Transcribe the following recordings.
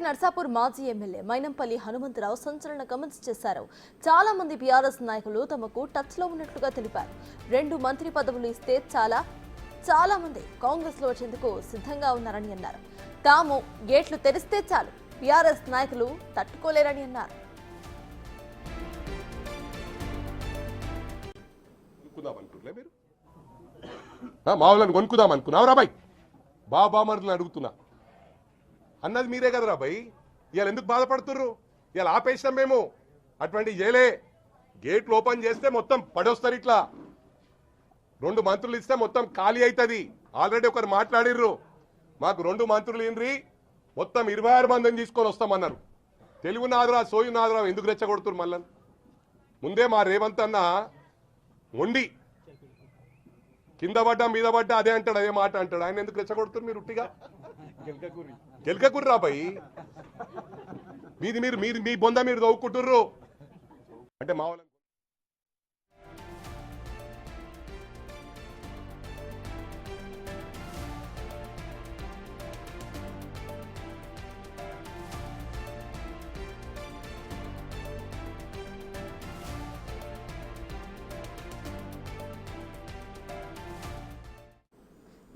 నర్సాపూర్ మాజీ ఎమ్మెల్యే మైనంపల్లి హనుమంతరావు సంచలన కామెంట్స్ చేశారు. చాలా మంది బీఆర్ఎస్ నాయకులు తమకు టచ్ లో ఉన్నట్లుగా తెలిపారు. 2 మంత్రి పదవులు ఇస్తే చాలా మంది కాంగ్రెస్ లో వచ్చేందుకు సిద్ధంగా ఉన్నారని అన్నారు. తాము గేట్లు తెరిస్తే చాలు బీఆర్ఎస్ నాయకులు తట్టుకోలేరని అన్నారు. మావులను కొనుక్కుందాం అనుకున్నావు బాయ్, బాబామరులను అడుగుతున్నా అన్నది మీరే కదరా బాయ్. ఇవాళ ఎందుకు బాధపడుతుర్రు? ఇవాళ ఆపేసినాం మేము, అటువంటి చేయలే. గేట్లు ఓపెన్ చేస్తే మొత్తం పడొస్తారు. ఇట్లా 2 మంత్రులు ఇస్తే మొత్తం ఖాళీ అవుతుంది. ఆల్రెడీ ఒకరు మాట్లాడిర్రు, మాకు 2 మంత్రులు ఇన్రి మొత్తం 26 మందిని తీసుకొని వస్తామన్నారు. తెలుగు నాదురా సోయు నాదురా ఎందుకు రెచ్చగొడుతురు? మళ్ళీ ముందే మా రేవంత్ అన్న మొండి, కింద పడ్డా మీద పడ్డా అదే అంటాడు, అదే మాట అంటాడు. ఆయన ఎందుకు రెచ్చగొడుతున్నారు మీరు? ఉట్టిగా గెలకకుర్రా బాయ్, మీది మీరు మీ బొంద మీరు తవ్వుకుంటుర్రు అంటే మా వాళ్ళ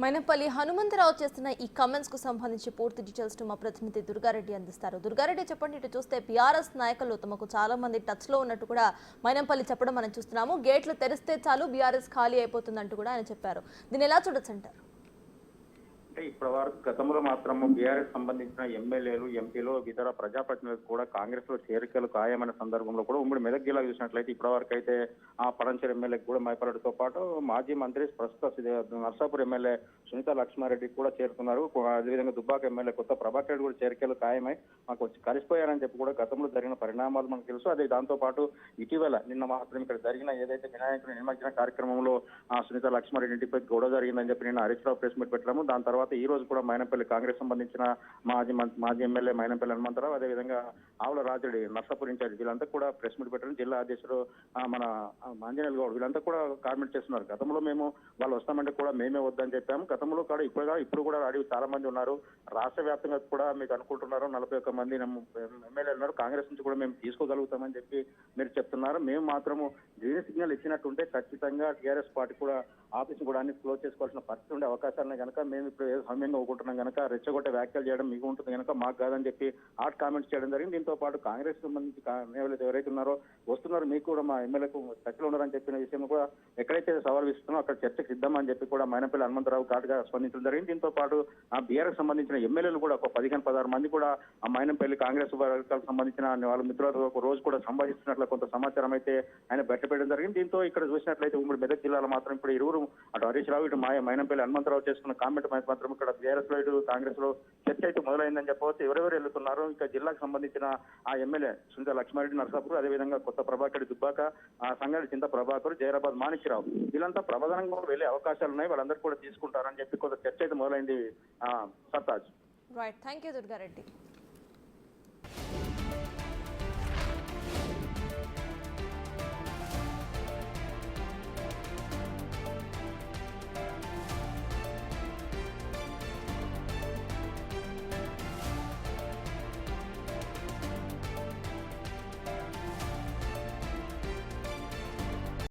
మైనంపల్లి హనుమంతరావు చేస్తున్న ఈ కామెంట్స్ కు సంబంధించి పూర్తి డీటెయిల్స్ మా ప్రతినిధి దుర్గారెడ్డి అందిస్తారు. దుర్గారెడ్డి చెప్పండి, ఇటు చూస్తే బీఆర్ఎస్ నాయకులు తమకు చాలా మంది టచ్ లో ఉన్నట్టు కూడా మైనంపల్లి చెప్పడం మనం చూస్తున్నాము. గేట్లు తెరిస్తే చాలు బీఆర్ఎస్ ఖాళీ అయిపోతుందంటూ కూడా ఆయన చెప్పారు. దీన్ని ఎలా చూడొచ్చు అంటారు? అంటే ఇప్పటి వరకు గతంలో మాత్రము బీఆర్ఎస్ సంబంధించిన ఎమ్మెల్యేలు, ఎంపీలు, ఇతర ప్రజాప్రతినిధులు కూడా కాంగ్రెస్ లో చేరికలు ఖాయమైన సందర్భంలో కూడా ఉమ్మడి మెదక్ జిల్లా చూసినట్లయితే ఇప్పటి వరకు అయితే ఆ పడంచేరు ఎమ్మెల్యేకి కూడా మైపాలరెడ్డితో పాటు మాజీ మంత్రి ప్రస్తుత నర్సాపూర్ ఎమ్మెల్యే సునీత లక్ష్మారెడ్డికి కూడా చేరుతున్నారు. అదేవిధంగా దుబ్బాక ఎమ్మెల్యే కొత్త ప్రభాకర్ రెడ్డి కూడా చేరికలు ఖాయమై మాకు వచ్చి కలిసిపోయారని చెప్పి కూడా గతంలో జరిగిన పరిణామాలు మనకు తెలుసు. అదే దాంతో పాటు ఇటీవల నిన్న మాత్రం ఇక్కడ జరిగిన ఏదైతే వినాయకుని నిమజ్జన కార్యక్రమంలో సునీత లక్ష్మారెడ్డి ఇంటిపై గొడవ జరిగిందని చెప్పి నిన్న హరీష్ రావు ప్రెస్ మీట్ పెట్టాము. దాని తర్వాత ఈ రోజు కూడా మైనంపల్లి కాంగ్రెస్ సంబంధించిన మాజీ ఎమ్మెల్యే మైనంపల్లి హనుమంతరావు, అదేవిధంగా ఆవుల రాజుడి నర్సాపూర్ ఇన్ఛార్జ్ వీళ్ళంతా కూడా ప్రెస్ మీట్ పెట్టడం, జిల్లా అధ్యక్షుడు మన ఆంజనేయులు గౌడ్ వీళ్ళంతా కూడా కామెంట్ చేస్తున్నారు. గతంలో మేము వాళ్ళు వస్తామంటే కూడా మేమే వద్దని చెప్పాము. గతంలో కూడా ఇప్పుడు కూడా అడిగి చాలా మంది ఉన్నారు. రాష్ట్ర వ్యాప్తంగా కూడా మీకు అనుకుంటున్నారు 41 మంది ఎమ్మెల్యేలు ఉన్నారు. కాంగ్రెస్ నుంచి కూడా మేము తీసుకోగలుగుతామని చెప్పి మీరు చెప్తున్నారు. మేము మాత్రము గ్రీన్ సిగ్నల్ ఇచ్చినట్టుంటే ఖచ్చితంగా టీఆర్ఎస్ పార్టీ కూడా ఆఫీస్ కూడా అన్ని క్లోజ్ చేసుకోవాల్సిన పరిస్థితి ఉండే అవకాశాలను కనుక మేము ఇప్పుడు సమయంగా ఒప్పుకుంటున్నాం కనుక రెచ్చగొట్టే వ్యాఖ్యలు చేయడం మీకు ఉంటుంది కనుక మాకు కాదని చెప్పి హాట్ కామెంట్స్ చేయడం జరిగింది. దీంతో పాటు కాంగ్రెస్ సంబంధించి ఎవరైతే ఉన్నారో వస్తున్నారు మీకు కూడా మా ఎమ్మెల్యేకు చర్చలు ఉన్నారని చెప్పిన విషయం కూడా ఎక్కడైతే సవాల్ ఇస్తున్నారో అక్కడ చర్చకు సిద్ధమని చెప్పి కూడా మైనంపల్లి హనుమంతరావు ఘాటుగా స్పందించడం జరిగింది. దీంతో పాటు ఆ బీఆర్ఎస్ సంబంధించిన ఎమ్మెల్యేలు కూడా ఒక 15-16 మంది కూడా ఆ మైనంపల్లి కాంగ్రెస్ వర్గాలకు సంబంధించిన వాళ్ళ మిత్రులతో ఒక రోజు కూడా సంభాషిస్తున్నట్లు కొంత సమాచారం అయితే ఆయన బయటపెట్టడం జరిగింది. దీంతో ఇక్కడ చూసినట్లయితే ఉమ్మడి మెదక్ జిల్లాలో మాత్రం ఇప్పుడు ఇరువురు అటు హరీష్ రావు ఇటు మైనంపల్లి హనుమంతరావు చేసుకున్న కామెంట్ మాత్రం ఇక్కడ బీఆర్ఎస్ లో ఇటు కాంగ్రెస్ లో చర్చ అయితే మొదలైందని చెప్పవచ్చు. ఎవరెవరు వెళ్తున్నారు ఇక జిల్లాకు సంబంధించిన ఆ ఎమ్మెల్యే సునీత లక్ష్మారెడ్డి నర్సాపూర్, అదేవిధంగా కొత్త ప్రభాకర్ దుబ్బాక, సంగారెడ్డి చింత ప్రభాకర్, జైరాబాద్ మాణిక్యరావు వీళ్ళంతా ప్రబోధనంగా వెళ్లే అవకాశాలు ఉన్నాయి. వాళ్ళందరూ కూడా తీసుకుంటారని చెప్పి కొంత చర్చ అయితే మొదలైంది. Sartaj. Right, thank you Durga Reddy.